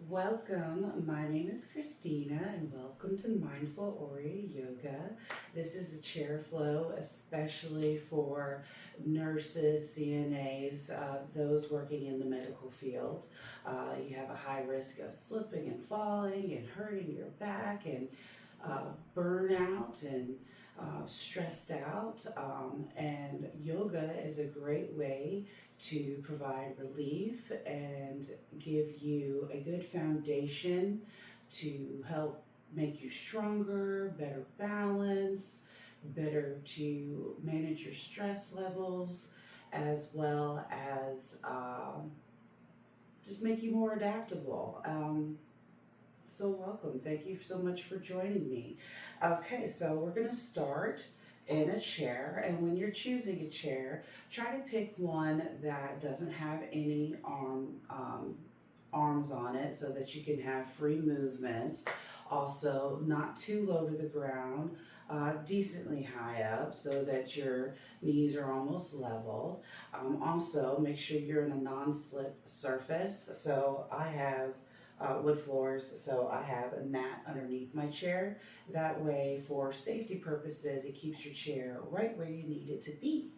Welcome. My name is Christina, and welcome to Mindful Oriya Yoga. This is a chair flow, especially for nurses, CNAs, those working in the medical field. You have a high risk of slipping and falling and hurting your back and burnout and stressed out. And yoga is a great way to provide relief and give you a good foundation to help make you stronger, better balance, better to manage your stress levels, as well as just make you more adaptable. So welcome. Thank you so much for joining me. Okay, so we're going to start in a chair, and when you're choosing a chair, try to pick one that doesn't have any arms on it so that you can have free movement. Also, not too low to the ground, decently high up so that your knees are almost level. Also, make sure you're in a non-slip surface. So I have wood floors, so I have a mat underneath my chair. That way, for safety purposes, it keeps your chair right where you need it to be.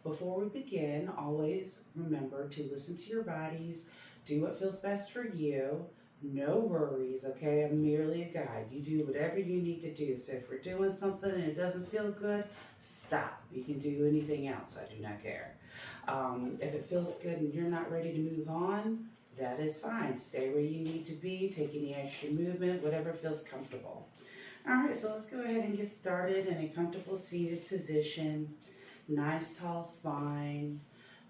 Before we begin, always remember to listen to your bodies, do what feels best for you. No worries, okay? I'm merely a guide. You do whatever you need to do. So if we're doing something and it doesn't feel good, stop. You can do anything else. I do not care. If it feels good and you're not ready to move on, that is fine. Stay where you need to be. Take any extra movement, whatever feels comfortable. All right, so let's go ahead and get started in a comfortable seated position. Nice tall spine,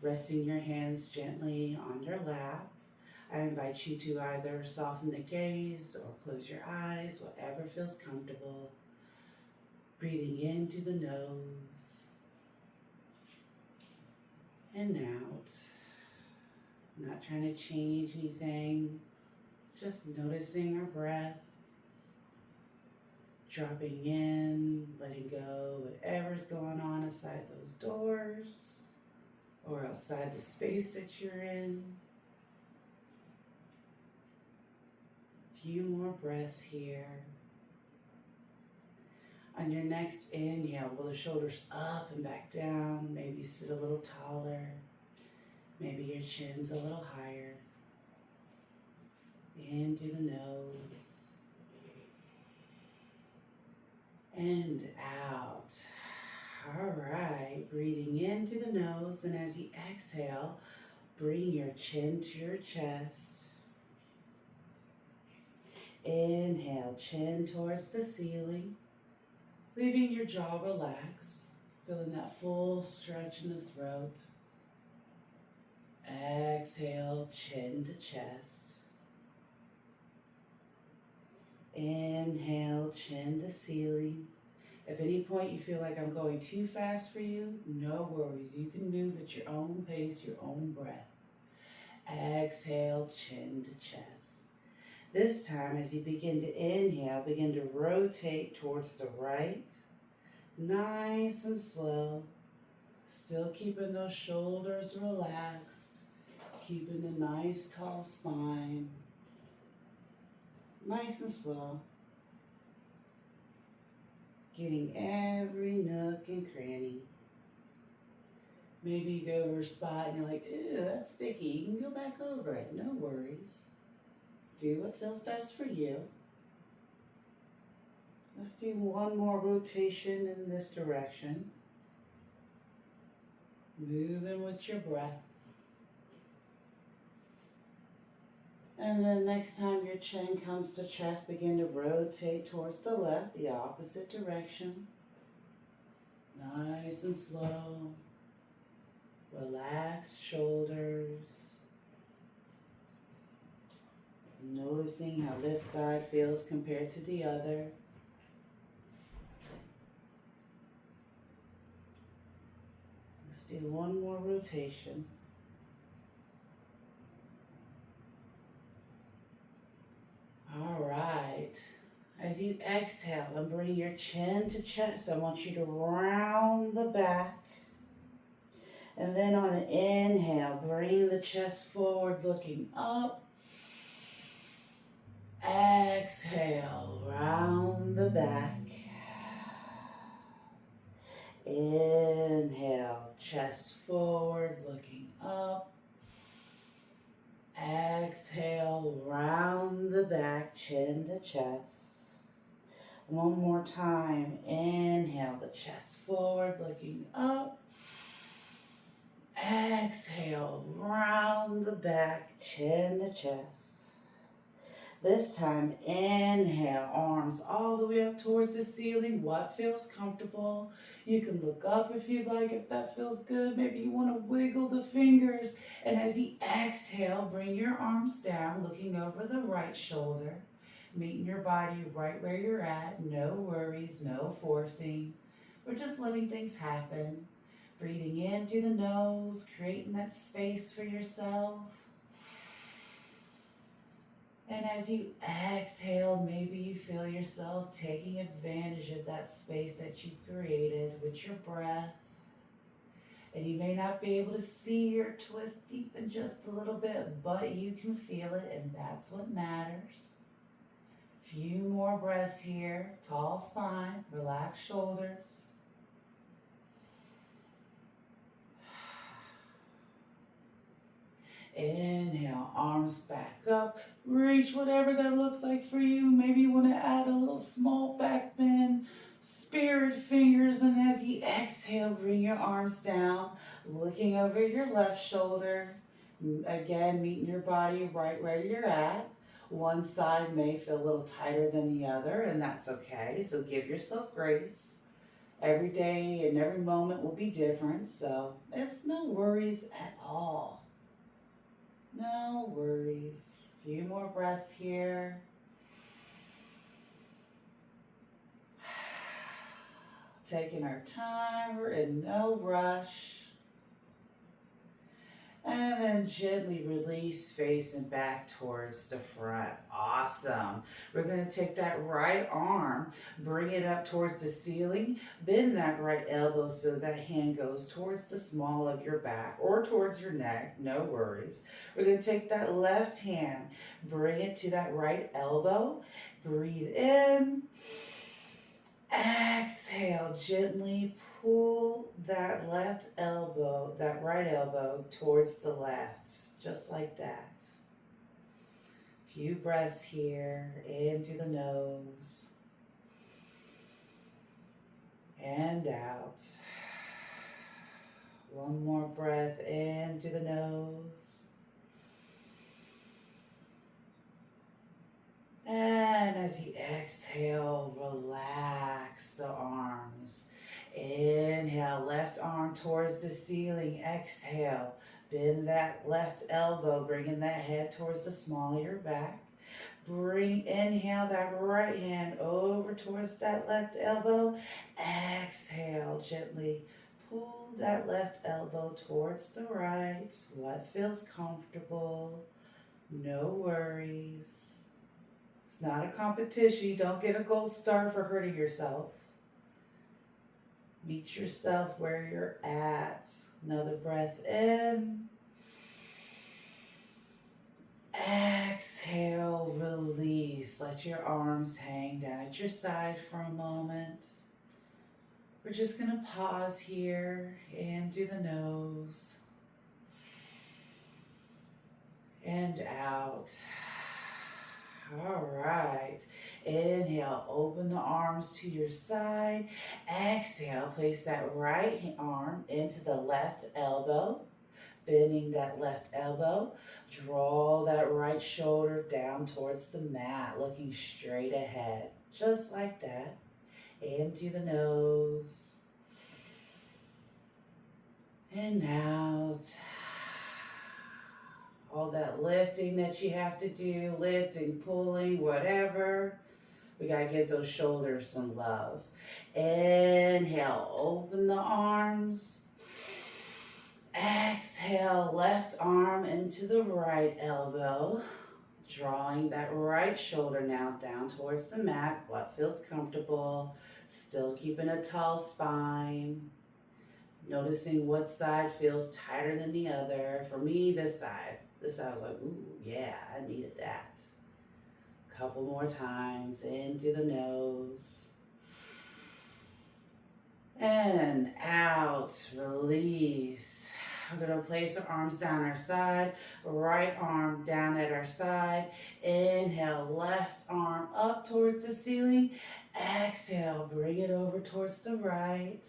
resting your hands gently on your lap. I invite you to either soften the gaze or close your eyes, whatever feels comfortable. Breathing in through the nose and out. Not trying to change anything, just noticing our breath. Dropping in, letting go, whatever's going on inside those doors or outside the space that you're in. A few more breaths here. On your next inhale, roll the shoulders up and back down. Maybe sit a little taller. Maybe your chin's a little higher. In through the nose. And out. All right, breathing in through the nose, and as you exhale, bring your chin to your chest. Inhale, chin towards the ceiling, leaving your jaw relaxed, feeling that full stretch in the throat. Exhale, chin to chest. Inhale, chin to ceiling. If at any point you feel like I'm going too fast for you, no worries. You can move at your own pace, your own breath. Exhale, chin to chest. This time, as you begin to inhale, begin to rotate towards the right. Nice and slow. Still keeping those shoulders relaxed. Keeping a nice tall spine. Nice and slow. Getting every nook and cranny. Maybe you go over a spot and you're like, ew, that's sticky. You can go back over it. No worries. Do what feels best for you. Let's do one more rotation in this direction. Moving with your breath. And then next time your chin comes to chest, begin to rotate towards the left, the opposite direction. Nice and slow. Relaxed shoulders. Noticing how this side feels compared to the other. Let's do one more rotation. All right. As you exhale and bring your chin to chest, I want you to round the back. And then on an inhale, bring the chest forward, looking up. Exhale, round the back. Inhale, chest forward, looking up. Exhale, round the back, chin to chest. One more time. Inhale, the chest forward, looking up. Exhale, round the back, chin to chest. This time, inhale, arms all the way up towards the ceiling. What feels comfortable? You can look up if you'd like, if that feels good. Maybe you want to wiggle the fingers. And as you exhale, bring your arms down, looking over the right shoulder. Meeting your body right where you're at. No worries, no forcing. We're just letting things happen. Breathing in through the nose, creating that space for yourself. And as you exhale, maybe you feel yourself taking advantage of that space that you created with your breath. And you may not be able to see or twist deep in just a little bit, but you can feel it, and that's what matters. Few more breaths here. Tall spine, relaxed shoulders. Inhale, arms back up. Reach whatever that looks like for you. Maybe you want to add a little small back bend, spirit fingers, and as you exhale, bring your arms down, looking over your left shoulder. Again, meeting your body right where you're at. One side may feel a little tighter than the other, and that's okay. So give yourself grace. Every day and every moment will be different, so it's no worries at all. No worries. A few more breaths here. Taking our time, we're in no rush. And then gently release, facing back towards the front. Awesome. We're going to take that right arm, bring it up towards the ceiling, bend that right elbow so that hand goes towards the small of your back or towards your neck. No worries. We're going to take that left hand, bring it to that right elbow. Breathe in. Exhale, gently pull that left elbow, that right elbow towards the left, just like that. Few breaths here, in through the nose and out. One more breath in through the nose. And as you exhale, relax the arms. Inhale, left arm towards the ceiling. Exhale, bend that left elbow, bringing that head towards the small of your back. Inhale that right hand over towards that left elbow. Exhale, gently pull that left elbow towards the right. What feels comfortable? No worries. It's not a competition. You don't get a gold star for hurting yourself. Meet yourself where you're at. Another breath in. Exhale, release. Let your arms hang down at your side for a moment. We're just going to pause here, in through the nose and out. All right. Inhale, open the arms to your side. Exhale, place that right arm into the left elbow, bending that left elbow. Draw that right shoulder down towards the mat, looking straight ahead, just like that. In through the nose and out. All that lifting that you have to do, lifting, pulling, whatever. We got to give those shoulders some love. Inhale, open the arms. Exhale, left arm into the right elbow. Drawing that right shoulder now down towards the mat. What feels comfortable. Still keeping a tall spine. Noticing what side feels tighter than the other. For me, this side. This side was like, ooh, yeah, I needed that. Couple more times. In through the nose. And out. Release. We're going to place our arms down our side. Right arm down at our side. Inhale, left arm up towards the ceiling. Exhale, bring it over towards the right.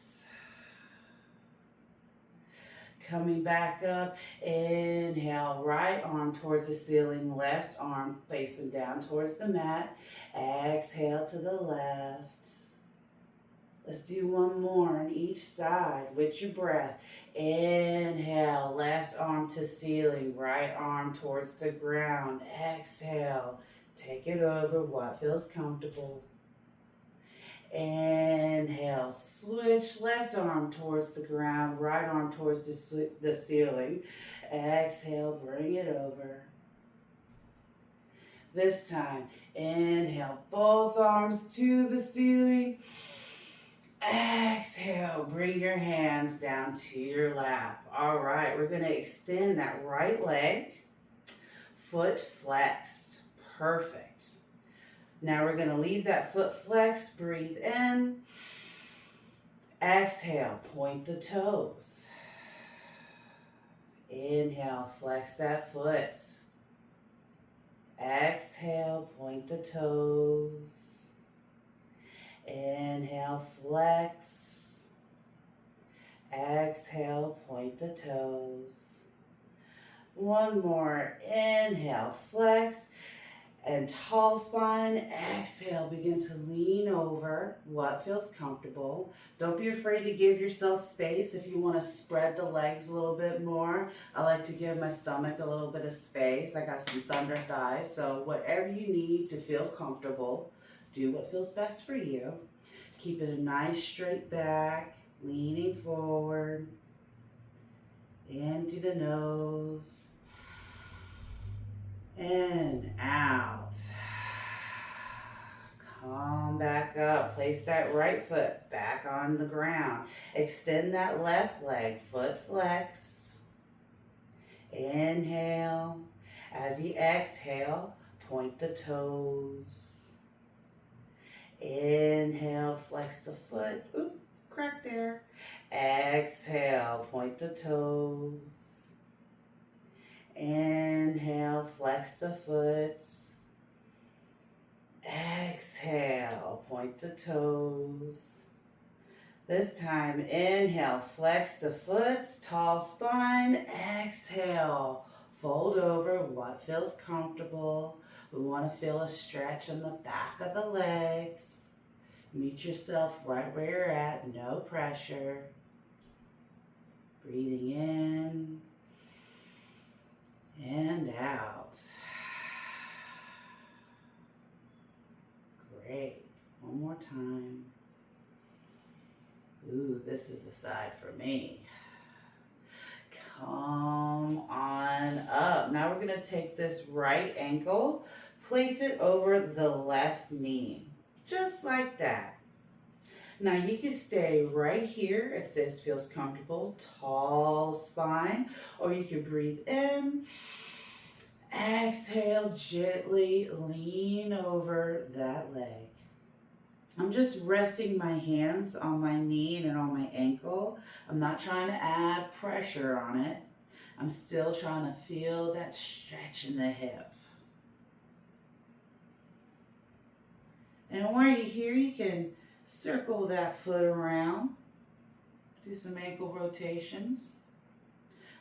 Coming back up, inhale, right arm towards the ceiling, left arm facing down towards the mat. Exhale to the left. Let's do one more on each side with your breath. Inhale, left arm to ceiling, right arm towards the ground. Exhale, take it over, what feels comfortable. Inhale, switch left arm towards the ground, right arm towards the ceiling. Exhale, bring it over. This time, inhale, both arms to the ceiling. Exhale, bring your hands down to your lap. All right, we're going to extend that right leg, foot flexed. Perfect. Now we're going to leave that foot flexed. Breathe in. Exhale, point the toes. Inhale, flex that foot. Exhale, point the toes. Inhale, flex. Exhale, point the toes. One more. Inhale, flex. And tall spine. Exhale, begin to lean over what feels comfortable. Don't be afraid to give yourself space if you want to spread the legs a little bit more. I like to give my stomach a little bit of space. I got some thunder thighs, so whatever you need to feel comfortable, do what feels best for you. Keep it a nice straight back, leaning forward, in through the nose. In, out. Come back up. Place that right foot back on the ground. Extend that left leg, foot flexed. Inhale. As you exhale, point the toes. Inhale, flex the foot. Oop, crack there. Exhale, point the toes. Inhale, flex the foot. Exhale, point the toes. This time, inhale, flex the foot, tall spine. Exhale, fold over what feels comfortable. We want to feel a stretch in the back of the legs. Meet yourself right where you're at, no pressure. Breathing in. And out. Great. One more time. Ooh, this is the side for me. Come on up. Now we're going to take this right ankle, place it over the left knee. Just like that. Now you can stay right here if this feels comfortable, tall spine, or you can breathe in, exhale, gently lean over that leg. I'm just resting my hands on my knee and on my ankle. I'm not trying to add pressure on it. I'm still trying to feel that stretch in the hip. And where you're here, you can circle that foot around. Do some ankle rotations.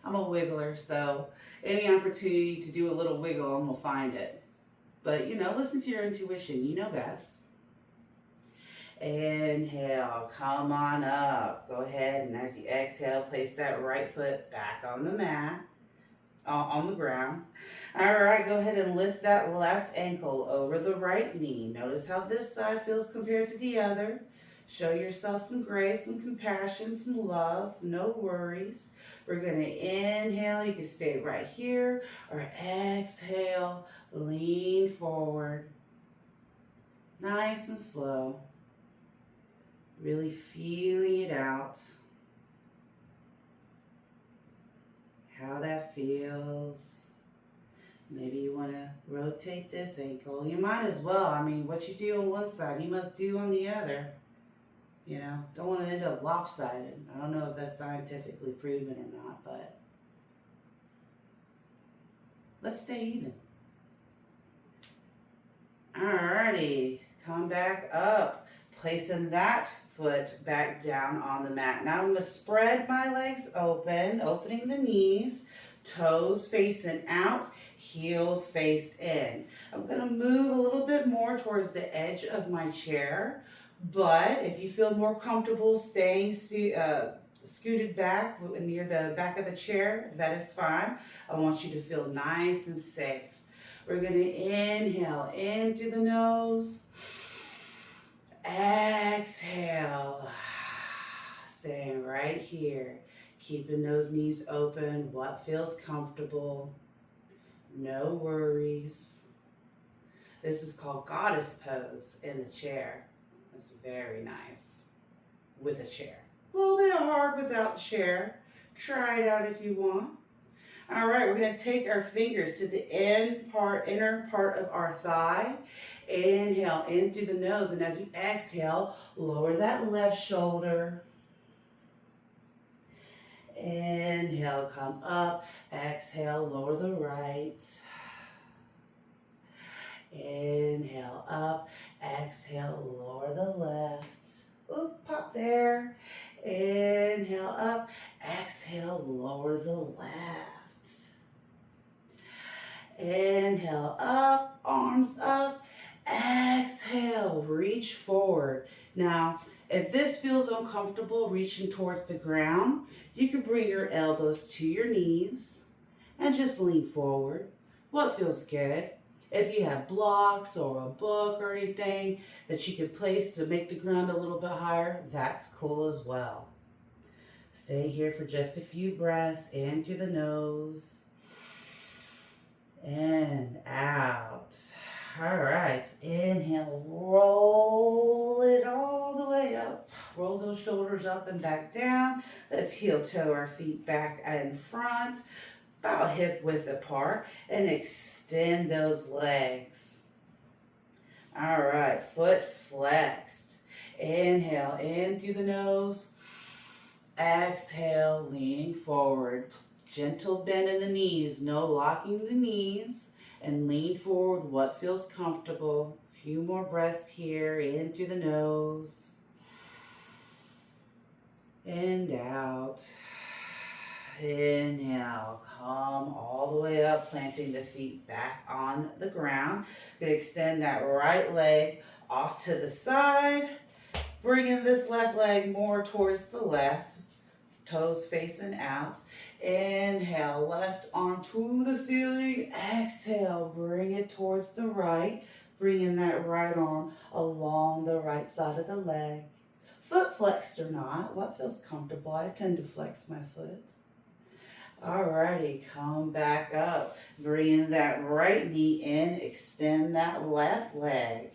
I'm a wiggler, so any opportunity to do a little wiggle, I'm going to find it. But, listen to your intuition. You know best. Inhale, come on up. Go ahead, and as you exhale, place that right foot back on the mat, on the ground. All right, go ahead and lift that left ankle over the right knee. Notice how this side feels compared to the other. Show yourself some grace, some compassion, some love, no worries. We're going to inhale. You can stay right here, or exhale, lean forward. Nice and slow. Really feeling it out. How that feels. Maybe you want to Rotate this ankle. You might as well. I mean, what you do on one side, you must do on the other. You know, don't want to end up lopsided. I don't know if that's scientifically proven or not, but let's stay even. Alrighty, come back up. Placing that foot back down on the mat. Now I'm going to spread my legs open, opening the knees, toes facing out, heels faced in. I'm going to move a little bit more towards the edge of my chair, but if you feel more comfortable staying scooted back near the back of the chair, that is fine. I want you to feel nice and safe. We're going to inhale in through the nose. Exhale. Staying right here. Keeping those knees open. What feels comfortable. No worries. This is called goddess pose in the chair. That's very nice. With a chair. A little bit hard without the chair. Try it out if you want. All right, we're going to take our fingers to the inner part of our thigh. Inhale in through the nose, and as we exhale, lower that left shoulder. Inhale, come up. Exhale, lower the right. Inhale up. Exhale, lower the left. Oop, pop there. Inhale up. Exhale, lower the left. Inhale up, arms up, exhale, reach forward. Now, if this feels uncomfortable reaching towards the ground, you can bring your elbows to your knees and just lean forward. What feels good? If you have blocks or a book or anything that you could place to make the ground a little bit higher, that's cool as well. Stay here for just a few breaths, in through the nose. And out. All right, inhale, roll it all the way up. Roll those shoulders up and back down. Let's heel toe our feet back and front, about hip width apart, and extend those legs. All right, foot flexed. Inhale in through the nose. Exhale, leaning forward. Gentle bend in the knees, no locking the knees, and lean forward what feels comfortable. A few more breaths here, in through the nose, and out. Inhale, come all the way up, planting the feet back on the ground. Gonna extend that right leg off to the side, bringing this left leg more towards the left. Toes facing out. Inhale, left arm to the ceiling. Exhale, bring it towards the right. Bringing that right arm along the right side of the leg. Foot flexed or not, what feels comfortable? I tend to flex my foot. Alrighty, come back up. Bring that right knee in, extend that left leg.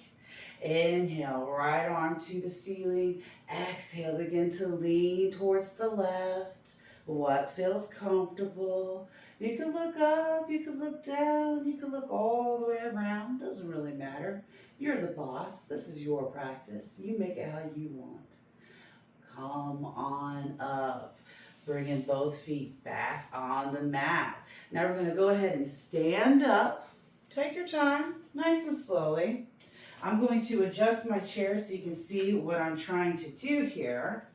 Inhale, right arm to the ceiling. Exhale, begin to lean towards the left. What feels comfortable? You can look up, you can look down, you can look all the way around. Doesn't really matter. You're the boss. This is your practice. You make it how you want. Come on up. Bringing both feet back on the mat. Now we're going to go ahead and stand up. Take your time, nice and slowly. I'm going to adjust my chair so you can see what I'm trying to do here.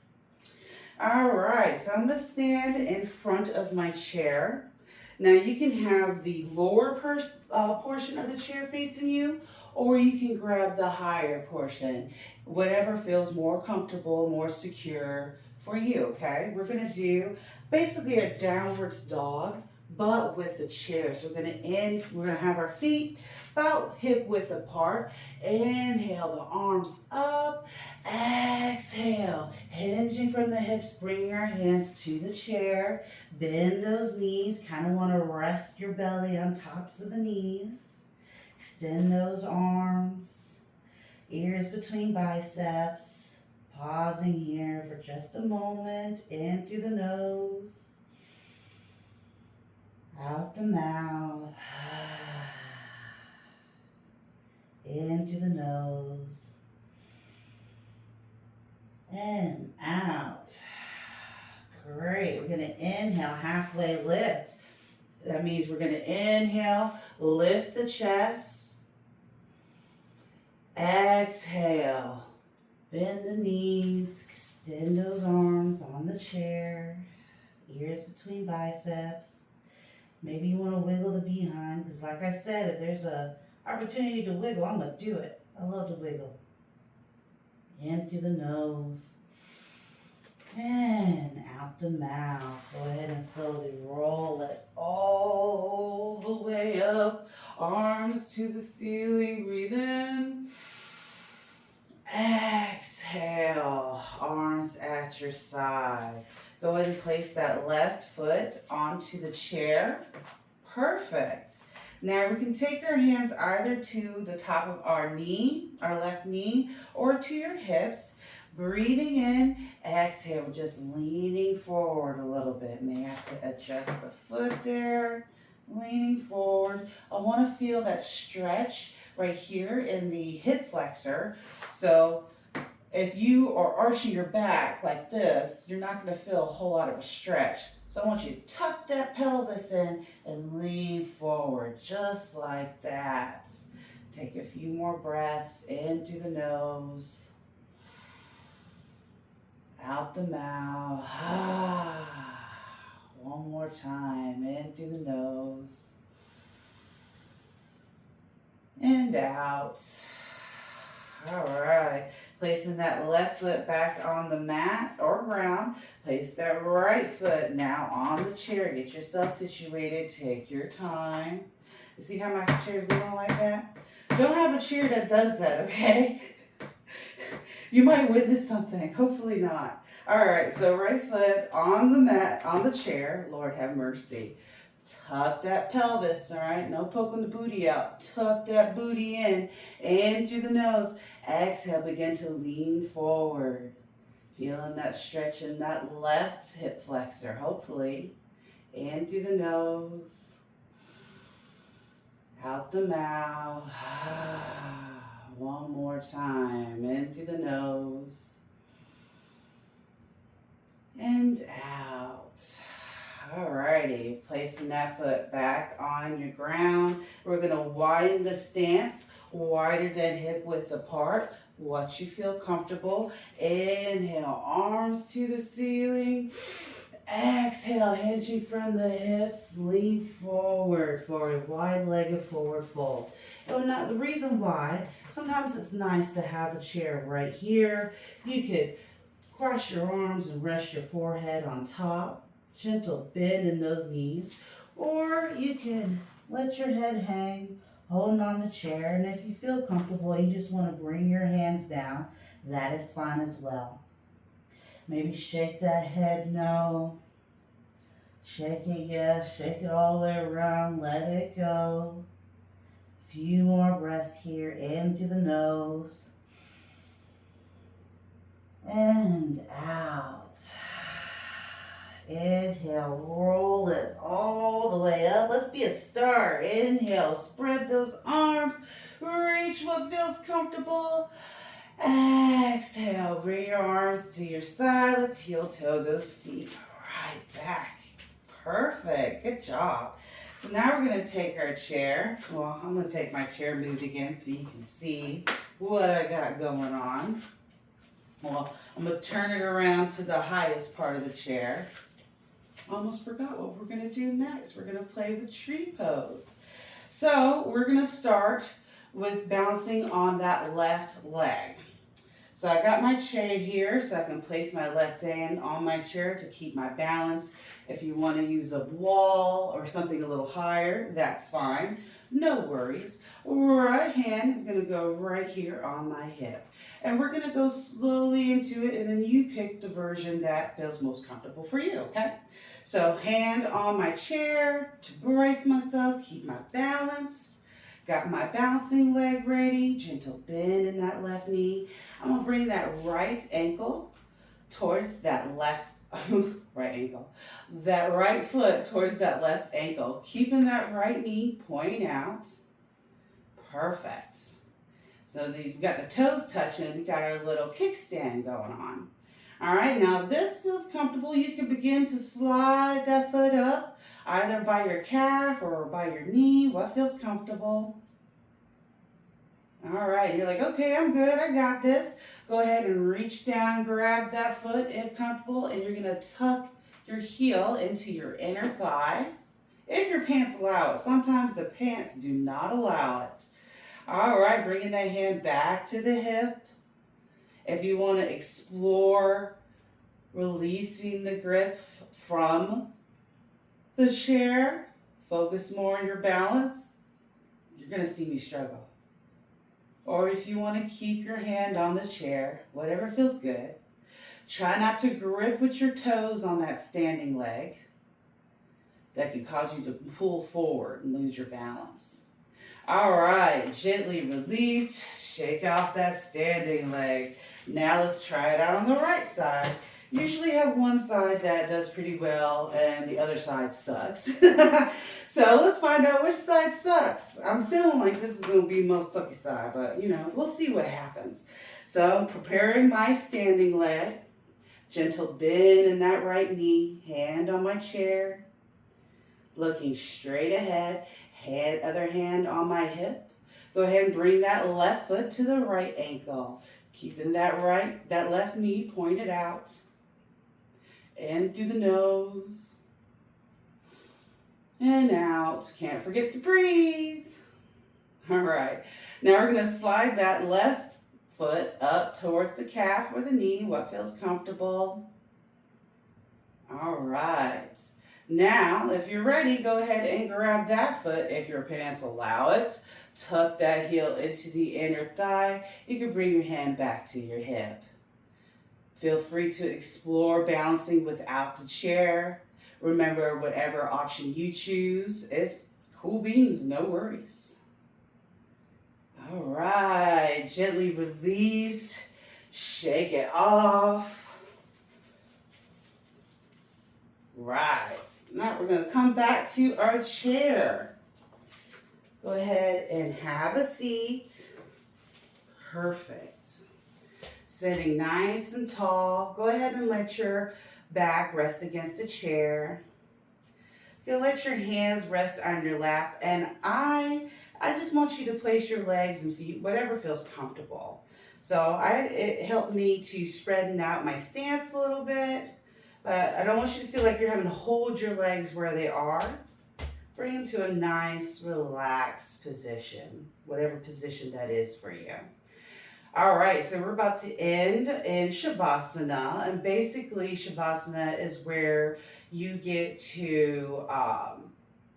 All right, so I'm going to stand in front of my chair. Now you can have the lower portion of the chair facing you, or you can grab the higher portion, whatever feels more comfortable, more secure for you, okay? We're going to do basically a downwards dog, but with the chair. So we're going to have our feet about hip width apart. Inhale, the arms up. Exhale, hinging from the hips, bring our hands to the chair. Bend those knees, kind of want to rest your belly on tops of the knees. Extend those arms, ears between biceps. Pausing here for just a moment, in through the nose, out the mouth. halfway lift. That means we're going to inhale, lift the chest. Exhale, bend the knees, extend those arms on the chair, ears between biceps. Maybe you want to wiggle the behind, because like I said, if there's an opportunity to wiggle, I'm going to do it. I love to wiggle. In through the nose. And out the mouth. Go ahead and slowly roll it all the way up. Arms to the ceiling. Breathe in. Exhale. Arms at your side. Go ahead and place that left foot onto the chair. Perfect. Now we can take our hands either to the top of our knee, our left knee, or to your hips. Breathing in, exhale, just leaning forward a little bit. May have to adjust the foot there, leaning forward. I want to feel that stretch right here in the hip flexor. So if you are arching your back like this, you're not going to feel a whole lot of a stretch. So I want you to tuck that pelvis in and lean forward, just like that. Take a few more breaths in through the nose. Out the mouth. One more time. In through the nose. And out. All right. Placing that left foot back on the mat or ground. Place that right foot now on the chair. Get yourself situated. Take your time. You see how my chair is going like that? Don't have a chair that does that, okay? You might witness something. Hopefully not. All right, so right foot on the mat, on the chair. Lord have mercy. Tuck that pelvis, all right? No poking the booty out. Tuck that booty in through the nose. Exhale, begin to lean forward. Feeling that stretch in that left hip flexor, hopefully. In through the nose. Out the mouth. One more time. In through the nose. And out. Alrighty, placing that foot back on your ground. We're going to widen the stance, wider than hip width apart. What you feel comfortable. Inhale, arms to the ceiling. Exhale, hinging from the hips, lean forward for a wide-legged forward fold. And now the reason why, sometimes it's nice to have the chair right here. You could cross your arms and rest your forehead on top. Gentle bend in those knees. Or you can let your head hang, holding on the chair. And if you feel comfortable, you just want to bring your hands down, that is fine as well. Maybe shake that head no. Shake it yes. Shake it all the way around. Let it go. Few more breaths here. In through the nose. And out. Inhale, roll it all the way up. Let's be a star. Inhale, spread those arms. Reach what feels comfortable. Exhale, bring your arms to your side. Let's heel toe those feet right back. Perfect, good job. So now we're gonna take our chair. Well, I'm gonna take my chair moved again so you can see what I got going on. Well, I'm gonna turn it around to the highest part of the chair. Almost forgot what we're gonna do next. We're gonna play with tree pose. So we're gonna start with bouncing on that left leg. So I got my chair here so I can place my left hand on my chair to keep my balance. If you want to use a wall or something a little higher, that's fine. No worries. Right hand is going to go right here on my hip. And we're going to go slowly into it, and then you pick the version that feels most comfortable for you, okay? So hand on my chair to brace myself, keep my balance. Got my bouncing leg ready, gentle bend in that left knee. I'm gonna bring that right ankle towards that left, right ankle, that right foot towards that left ankle, keeping that right knee pointing out. Perfect. So we've got the toes touching, we got our little kickstand going on. All right, now this feels comfortable. You can begin to slide that foot up, either by your calf or by your knee. What feels comfortable? All right, you're like, okay, I'm good, I got this. Go ahead and reach down, grab that foot if comfortable, and you're gonna tuck your heel into your inner thigh. If your pants allow it. Sometimes the pants do not allow it. All right, bringing that hand back to the hip. If you want to explore releasing the grip from the chair, focus more on your balance, you're going to see me struggle. Or if you want to keep your hand on the chair, whatever feels good. Try not to grip with your toes on that standing leg. That could cause you to pull forward and lose your balance. All right, gently release, shake off that standing leg. Now let's try it out on the right side. Usually have one side that does pretty well and the other side sucks. So let's find out which side sucks. I'm feeling like this is going to be the most sucky side, but we'll see what happens. So I'm preparing my standing leg. Gentle bend in that right knee, hand on my chair. Looking straight ahead, other hand on my hip. Go ahead and bring that left foot to the right ankle. Keeping that left knee pointed out. In through the nose. And out. Can't forget to breathe. All right. Now we're going to slide that left foot up towards the calf or the knee. What feels comfortable? All right. Now, if you're ready, go ahead and grab that foot if your pants allow it. Tuck that heel into the inner thigh. You can bring your hand back to your hip. Feel free to explore balancing without the chair. Remember, whatever option you choose is cool beans, no worries. All right, gently release, shake it off. Right, now we're going to come back to our chair. Go ahead and have a seat. Perfect. Sitting nice and tall. Go ahead and let your back rest against the chair. You can let your hands rest on your lap, and I just want you to place your legs and feet, whatever feels comfortable. So it helped me to spreaden out my stance a little bit. But I don't want you to feel like you're having to hold your legs where they are. Bring them to a nice, relaxed position, whatever position that is for you. All right, so we're about to end in Shavasana. And basically, Shavasana is where you get to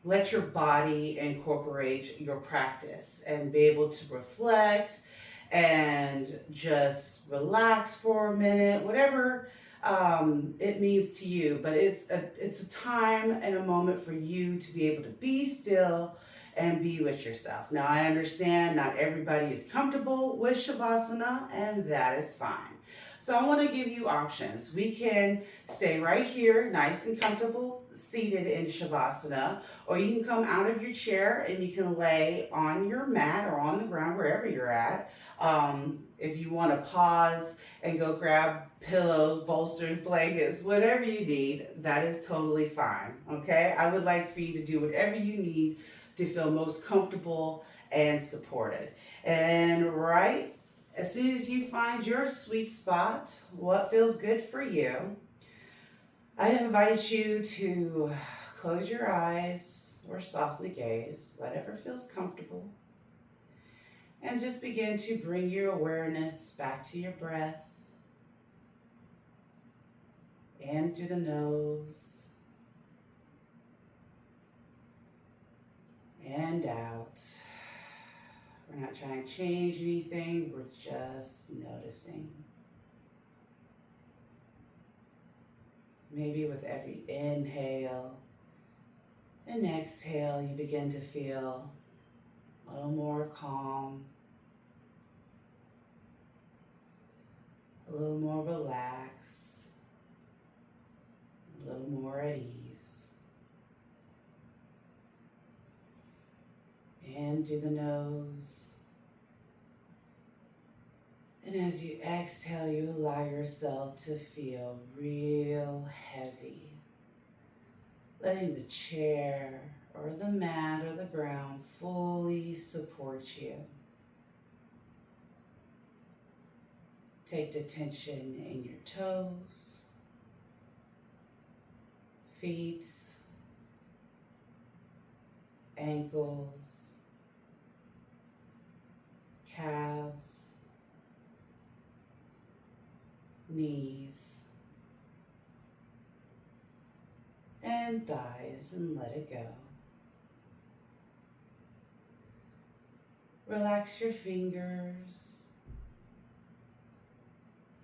let your body incorporate your practice and be able to reflect and just relax for a minute, whatever it means to you, but it's a time and a moment for you to be able to be still and be with yourself. Now I understand not everybody is comfortable with Shavasana, and that is fine. So I want to give you options. We can stay right here, nice and comfortable, seated in Shavasana, or you can come out of your chair and you can lay on your mat or on the ground, wherever you're at. If you want to pause and go grab pillows, bolsters, blankets, whatever you need, that is totally fine, okay? I would like for you to do whatever you need to feel most comfortable and supported. And right as soon as you find your sweet spot, what feels good for you, I invite you to close your eyes or softly gaze, whatever feels comfortable. And just begin to bring your awareness back to your breath. In through the nose. And out. We're not trying to change anything, we're just noticing. Maybe with every inhale and exhale, you begin to feel a little more calm, a little more relaxed, a little more at ease. In through the nose And as you exhale, you allow yourself to feel real heavy, letting the chair or the mat or the ground fully support you. Take the tension in your toes, feet, ankles, calves, knees, and thighs, and let it go. Relax your fingers,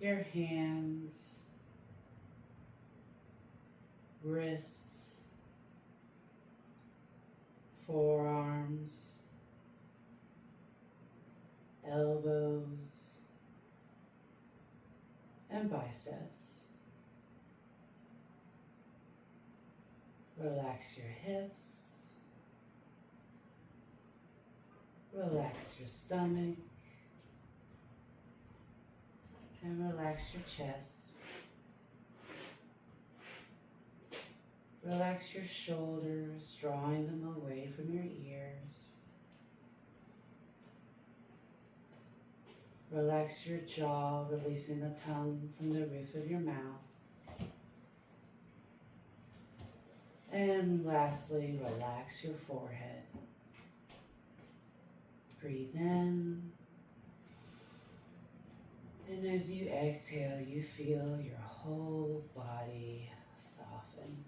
your hands, wrists, forearms, elbows, and biceps. Relax your hips, relax your stomach, and relax your chest. Relax your shoulders, drawing them away from your ears. Relax your jaw, releasing the tongue from the roof of your mouth. And lastly, relax your forehead. Breathe in. And as you exhale, you feel your whole body soften.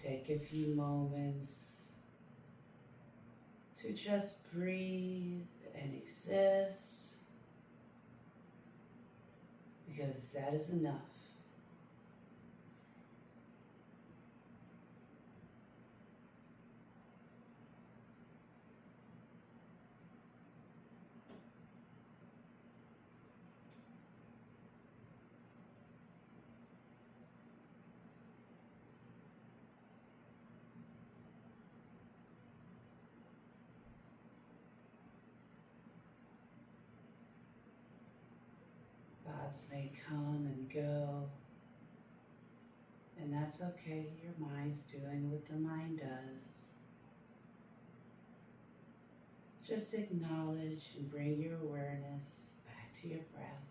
Take a few moments to just breathe and exist, because that is enough. Thoughts may come and go, and that's okay. Your mind's doing what the mind does. Just acknowledge and bring your awareness back to your breath.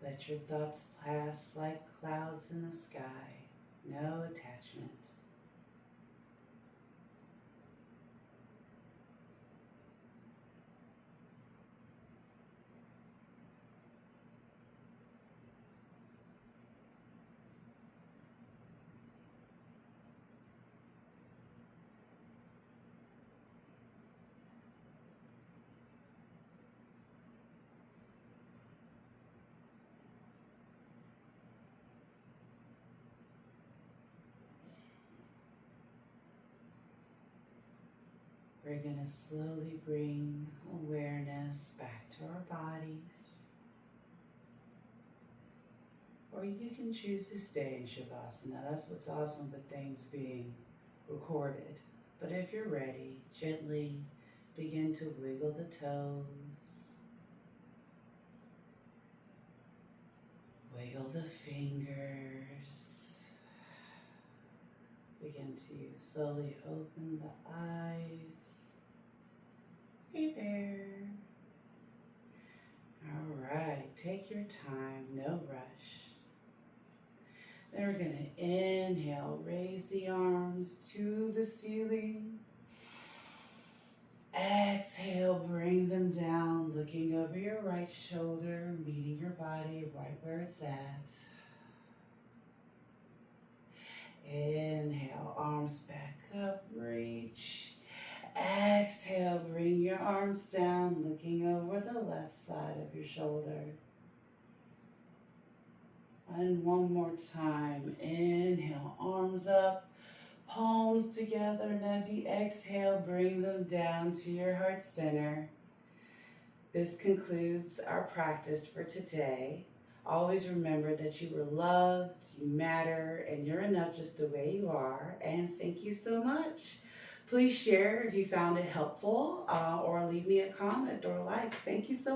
Let your thoughts pass like clouds in the sky, no attachment. We're going to slowly bring awareness back to our bodies. Or you can choose to stay in Shavasana. That's what's awesome with things being recorded. But if you're ready, gently begin to wiggle the toes. Wiggle the fingers. Begin to slowly open the eyes. Hey there. All right, take your time, no rush. Then we're going to inhale, raise the arms to the ceiling. Exhale, bring them down, looking over your right shoulder, meeting your body right where it's at. Inhale, arms back up, reach. Exhale, bring your arms down, looking over the left side of your shoulder. And one more time, inhale, arms up, palms together, and as you exhale, bring them down to your heart center. This concludes our practice for today. Always remember that you were loved, you matter, and you're enough just the way you are. And thank you so much. Please share if you found it helpful or leave me a comment or a like. Thank you so